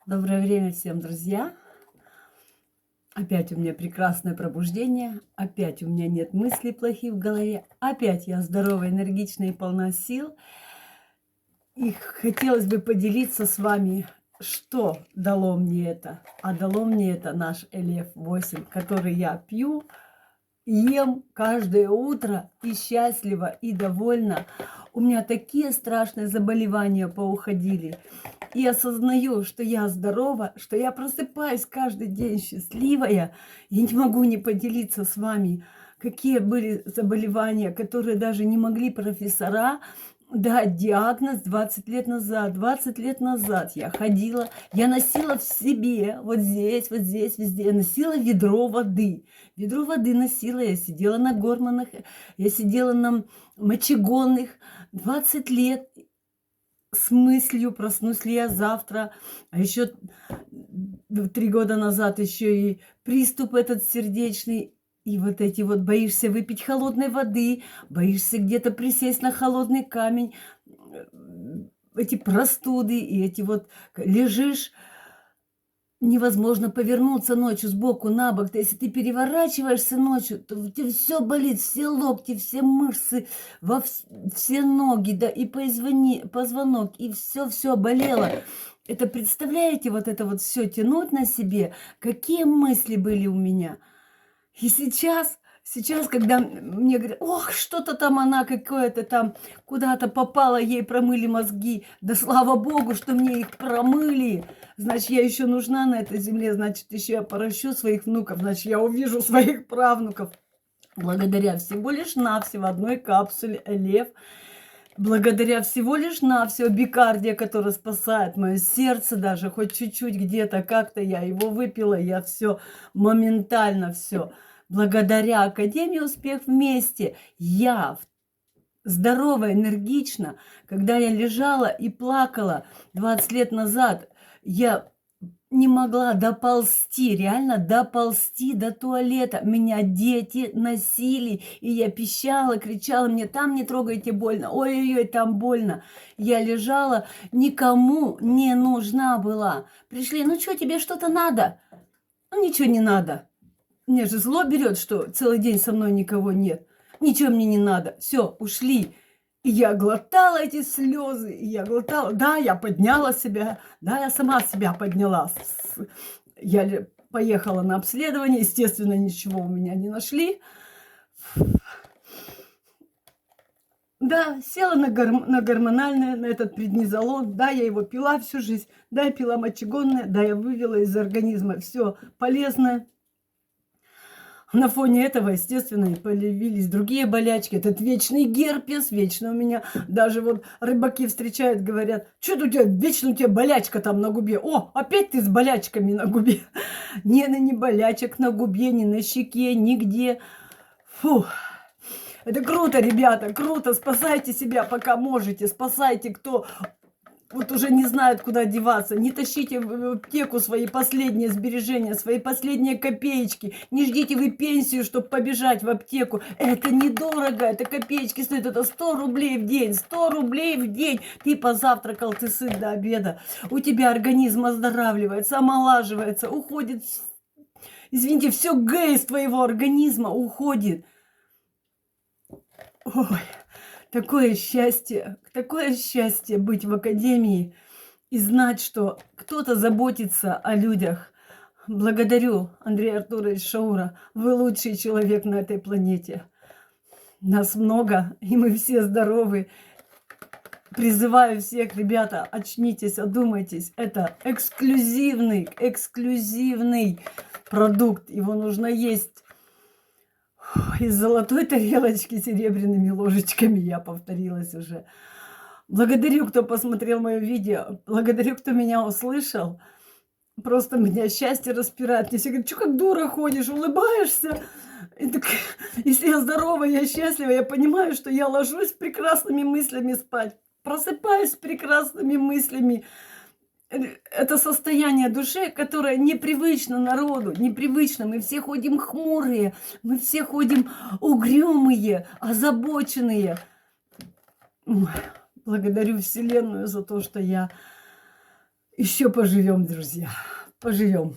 Доброе время всем, друзья! Опять у меня прекрасное пробуждение, опять у меня нет мыслей плохих в голове, опять я здоровая, энергичная и полна сил. И хотелось бы поделиться с вами, что дало мне это. А дало мне это наш LF8, который я пью, ем каждое утро и счастлива, и довольна. У меня такие страшные заболевания поуходили. И осознаю, что я здорова, что я просыпаюсь каждый день счастливая. Я не могу не поделиться с вами, какие были заболевания, которые даже не могли профессора дать диагноз 20 лет назад. 20 лет назад я ходила, я носила в себе, вот здесь, везде, я носила ведро воды. Ведро воды носила, я сидела на гормонах, я сидела на мочегонных 20 лет с мыслью, проснусь ли я завтра. А еще 3 года назад еще и приступ этот сердечный. И вот эти вот боишься выпить холодной воды, боишься где-то присесть на холодный камень, эти простуды и эти вот лежишь. Невозможно повернуться ночью сбоку на бок. Если ты переворачиваешься ночью, то у тебя все болит, все локти, все мышцы, все ноги, да, и позвонок, и все болело. Это представляете, вот это вот все тянуть на себе, какие мысли были у меня. И сейчас, когда мне говорят: ох, что-то там она какое-то там, куда-то попала, ей промыли мозги. Да слава богу, что мне их промыли. Значит, я еще нужна на этой земле, значит, еще я поращу своих внуков, значит, я увижу своих правнуков. Благодаря всего лишь навсего одной капсуле Элев, благодаря всего лишь навсего бикардия, которая спасает мое сердце даже, хоть чуть-чуть где-то, как-то я его выпила, я все моментально все. Благодаря Академии «Успех вместе» я здорово, энергично, когда я лежала и плакала 20 лет назад, я не могла доползти, реально доползти до туалета. Меня дети носили, и я пищала, кричала: мне там не трогайте, больно, ой-ой-ой, там больно. Я лежала, никому не нужна была. Пришли: ну что, тебе что-то надо? Ну ничего не надо. Мне же зло берет, что целый день со мной никого нет. Ничего мне не надо. Все, ушли. И я глотала эти слезы, и я глотала. Да, я подняла себя, да, я сама себя подняла. Я поехала на обследование, естественно, ничего у меня не нашли. Да, села на гормональное, на этот преднизолон. Да, я его пила всю жизнь. Да, я пила мочегонное. Да, я вывела из организма все полезное. На фоне этого, естественно, и появились другие болячки. Этот вечный герпес, вечно у меня. Даже вот рыбаки встречают, говорят: что у тебя, вечно у тебя болячка там на губе. О, опять ты с болячками на губе. Не болячек на губе, ни на щеке, нигде. Фух. Это круто, ребята, круто. Спасайте себя, пока можете. Спасайте, кто вот уже не знают, куда деваться. Не тащите в аптеку свои последние сбережения, свои последние копеечки. Не ждите вы пенсию, чтобы побежать в аптеку. Это недорого, это копеечки стоят. Это 100 рублей в день, 100 рублей в день. Ты позавтракал, ты сыт до обеда. У тебя организм оздоравливается, омолаживается, уходит, извините, все Г из твоего организма уходит. Ой. Такое счастье быть в академии и знать, что кто-то заботится о людях. Благодарю Андрея Артуровича Шаура. Вы лучший человек на этой планете. Нас много, и мы все здоровы. Призываю всех, ребята, очнитесь, одумайтесь. Это эксклюзивный продукт. Его нужно есть из золотой тарелочки серебряными ложечками, я повторилась уже. Благодарю, кто посмотрел мое видео. Благодарю, кто меня услышал. Просто меня счастье распирает. Мне все говорят: что как дура ходишь, улыбаешься? И так, если я здорова, я счастлива, я понимаю, что я ложусь с прекрасными мыслями спать. Просыпаюсь с прекрасными мыслями. Это состояние души, которое непривычно народу, непривычно. Мы все ходим хмурые, мы все ходим угрюмые, озабоченные. Благодарю Вселенную за то, что я Еще поживем, друзья. Поживем.